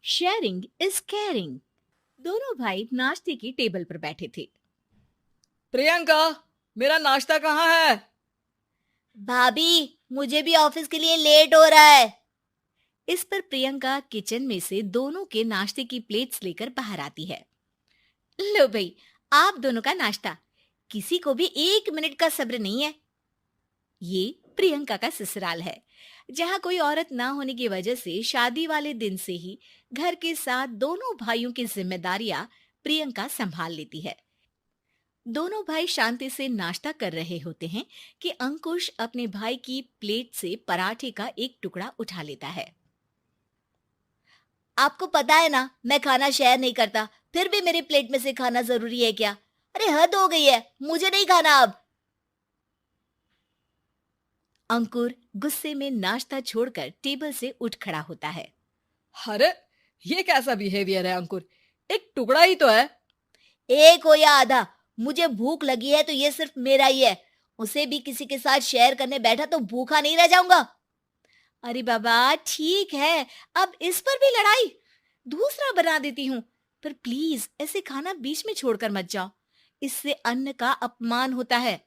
Sharing is caring. दोनों भाई नाश्ते की टेबल पर बैठे थे। प्रियंका, मेरा नाश्ता कहाँ है? भाभी, मुझे भी ऑफिस के लिए लेट हो रहा है। इस पर प्रियंका किचन में से दोनों के नाश्ते की प्लेट्स लेकर बाहर आती है। लो भाई, आप दोनों का नाश्ता। किसी को भी 1 मिनट का सब्र नहीं है। ये प्रियंका का ससुराल है, जहाँ कोई औरत ना होने की वजह से शादी वाले दिन से ही घर के साथ दोनों भाइयों की जिम्मेदारियां प्रियंका संभाल लेती है। दोनों भाई शांति से नाश्ता कर रहे होते हैं कि अंकुश अपने भाई की प्लेट से पराठे का एक टुकड़ा उठा लेता है। आपको पता है ना, मैं खाना शेयर नहीं करता, फिर भी मेरी प्लेट में से खाना जरूरी है क्या? अरे हद हो गई है, मुझे नहीं खाना अब। अंकुर गुस्से में नाश्ता छोड़कर टेबल से उठ खड़ा होता है। अरे, ये कैसा बिहेवियर है अंकुर? एक टुकड़ा ही तो है। एक हो या आधा, मुझे भूख लगी है तो ये सिर्फ मेरा ही है। उसे भी किसी के साथ शेयर करने बैठा तो भूखा नहीं रह जाऊंगा। अरे बाबा ठीक है, अब इस पर भी लड़ाई। दूसरा बना देती हूँ, पर प्लीज ऐसे खाना बीच में छोड़कर मत जाओ। इससे अन्न का अपमान होता है।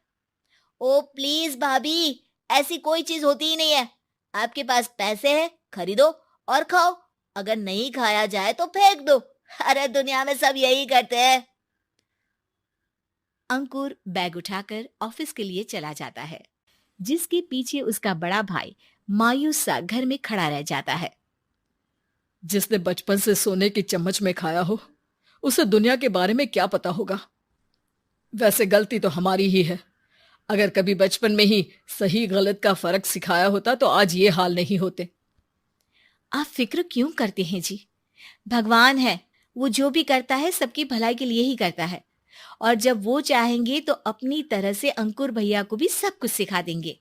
ओ प्लीज भाभी, ऐसी कोई चीज होती ही नहीं है। आपके पास पैसे हैं, खरीदो और खाओ। अगर नहीं खाया जाए तो फेंक दो। अरे दुनिया में सब यही करते हैं। अंकुर बैग उठाकर ऑफिस के लिए चला जाता है, जिसके पीछे उसका बड़ा भाई मायूस सा घर में खड़ा रह जाता है। जिसने बचपन से सोने की चम्मच में खाया हो, उसे दुनिया के बारे में क्या पता होगा। वैसे गलती तो हमारी ही है। अगर कभी बचपन में ही सही गलत का फर्क सिखाया होता तो आज ये हाल नहीं होते। आप फिक्र क्यों करते हैं जी? भगवान है, वो जो भी करता है सबकी भलाई के लिए ही करता है। और जब वो चाहेंगे तो अपनी तरह से अंकुर भैया को भी सब कुछ सिखा देंगे।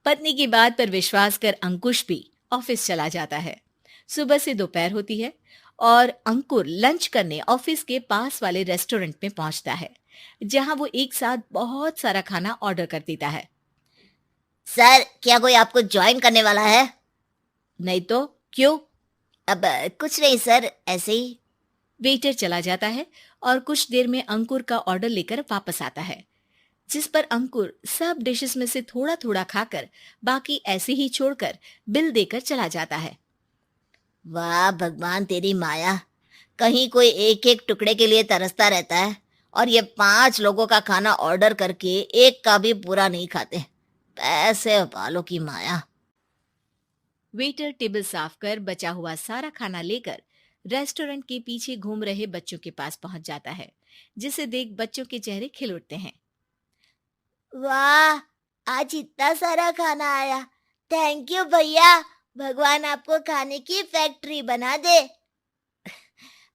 पत्नी की बात पर विश्वास कर अंकुश भी ऑफिस चला जाता है। सुबह से दोपहर होती है और अंकुर लंच करने ऑफिस के पास वाले रेस्टोरेंट में पहुंचता है, जहां वो एक साथ बहुत सारा खाना ऑर्डर कर देता है। सर, क्या कोई आपको ज्वाइन करने वाला है? नहीं तो क्यों? अब कुछ नहीं सर, ऐसे ही। वेटर चला जाता है और कुछ देर में अंकुर का ऑर्डर लेकर वापस आता है, जिस पर अंकुर सब डिशेस में से थोड़ा थोड़ा खाकर बाकी ऐसे ही छोड़कर बिल देकर चला जाता है। वाह भगवान, तेरी माया। कहीं कोई एक एक टुकड़े के लिए तरसता रहता है और ये 5 लोगों का खाना ऑर्डर करके एक का भी पूरा नहीं खाते। पैसे वालों की माया। वेटर टेबल साफ कर बचा हुआ सारा खाना लेकर रेस्टोरेंट के पीछे घूम रहे बच्चों के पास पहुंच जाता है, जिसे देख बच्चों के चेहरे खिल उठते हैं। वाह, आज इतना सारा खाना आया। थैंक यू भैया, भगवान आपको खाने की फैक्ट्री बना दे।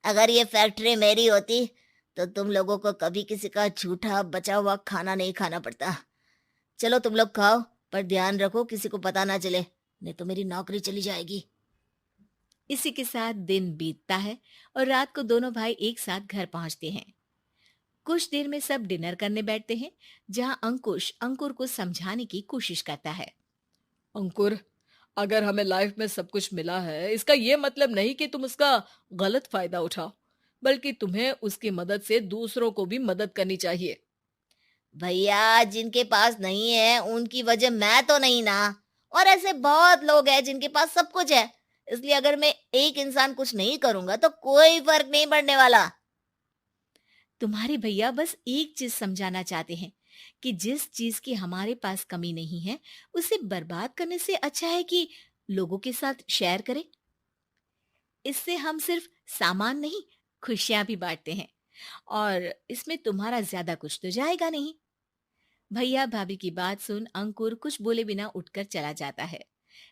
अगर ये फैक्ट्री मेरी होती तो तुम लोगों को कभी किसी का झूठा बचा हुआ खाना नहीं खाना पड़ता। चलो तुम लोग खाओ, पर ध्यान रखो किसी को पता ना चले, नहीं तो मेरी नौकरी चली जाएगी। इसी के साथ दिन बीतता है और रात को दोनों भाई एक साथ घर पहुंचते हैं। कुछ देर में सब डिनर करने बैठते हैं, जहां अंकुश अंकुर को समझाने की कोशिश करता है। अंकुर, अगर हमें लाइफ में सब कुछ मिला है, इसका ये मतलब नहीं कि तुम उसका गलत फायदा उठाओ, बल्कि तुम्हें उसकी मदद से दूसरों को भी मदद करनी चाहिए। भैया, जिनके पास नहीं है उनकी वजह मैं तो नहीं ना। और ऐसे बहुत लोग हैं जिनके पास सब कुछ है। इसलिए अगर मैं एक इंसान कुछ नहीं करूंगा तो कोई फर्क नहीं पड़ने वाला। तुम्हारे भैया बस एक चीज समझाना चाहते हैं कि जिस चीज की हमारे पास कमी नहीं है, उसे बर्बाद करने से अच्छा है कि लोगों के साथ शेयर करें। इससे हम सिर्फ सामान नहीं, खुशियां भी बांटते हैं, और इसमें तुम्हारा ज्यादा कुछ तो जाएगा नहीं। भैया भाभी की बात सुन अंकुर कुछ बोले बिना उठकर चला जाता है।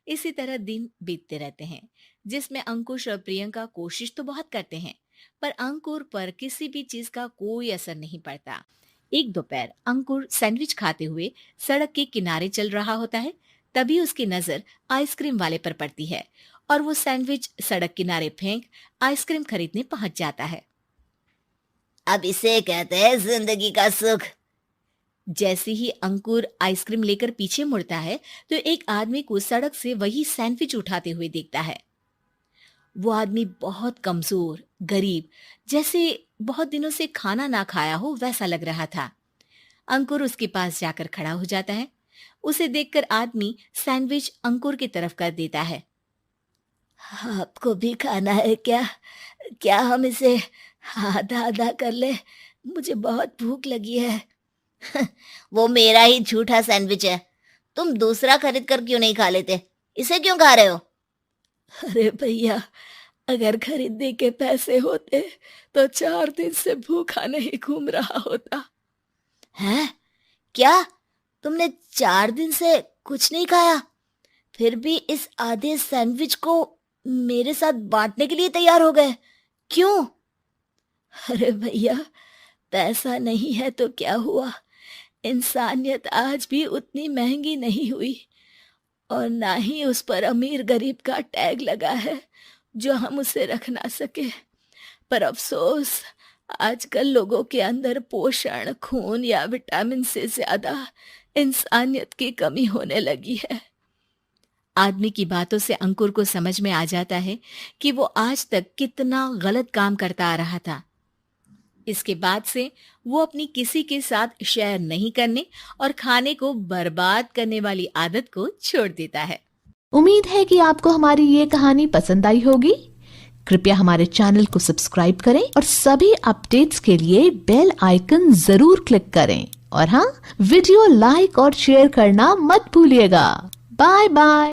इसी तरह दिन बीतते रहते हैं, जिसमें अंकुश और प्रियंका कोशिश तो बहुत करते हैं, पर अंकुर पर किसी भी चीज का कोई असर नहीं पड़ता। एक दोपहर अंकुर सैंडविच खाते हुए सड़क के किनारे चल रहा होता है। तभी उसकी नजर आइसक्रीम वाले पर पड़ती है और वो सैंडविच सड़क किनारे फेंक आइसक्रीम खरीदने पहुंच जाता है। अब इसे कहते हैं जिंदगी का सुख। जैसे ही अंकुर आइसक्रीम लेकर पीछे मुड़ता है तो एक आदमी को सड़क से वही सैंडविच उठाते हुए देखता है। वो आदमी बहुत कमजोर, गरीब, जैसे बहुत दिनों से खाना ना खाया हो वैसा लग रहा था। अंकुर उसके पास जाकर खड़ा हो जाता है। उसे देखकर आदमी सैंडविच अंकुर की तरफ कर देता है। आपको भी खाना है क्या? क्या हम इसे आधा आधा कर ले? मुझे बहुत भूख लगी है। वो मेरा ही झूठा सैंडविच है, तुम दूसरा खरीद कर क्यों नहीं खा लेते? इसे क्यों खा रहे हो? अरे भैया, अगर खरीदने के पैसे होते तो 4 दिन से भूखा नहीं घूम रहा होता। हैं? क्या तुमने 4 दिन से कुछ नहीं खाया, फिर भी इस आधे सैंडविच को मेरे साथ बांटने के लिए तैयार हो गए? क्यों? अरे भैया, पैसा नहीं है तो क्या हुआ, इंसानियत आज भी उतनी महंगी नहीं हुई, और ना ही उस पर अमीर गरीब का टैग लगा है जो हम उसे रख ना सके। पर अफसोस, आजकल लोगों के अंदर पोषण, खून या विटामिन से ज्यादा इंसानियत की कमी होने लगी है। आदमी की बातों से अंकुर को समझ में आ जाता है कि वो आज तक कितना गलत काम करता आ रहा था। इसके बाद से वो अपनी किसी के साथ शेयर नहीं करने और खाने को बर्बाद करने वाली आदत को छोड़ देता है। उम्मीद है कि आपको हमारी ये कहानी पसंद आई होगी। कृपया हमारे चैनल को सब्सक्राइब करें और सभी अपडेट्स के लिए बेल आइकन जरूर क्लिक करें। और हाँ, वीडियो लाइक और शेयर करना मत भूलिएगा। Bye bye.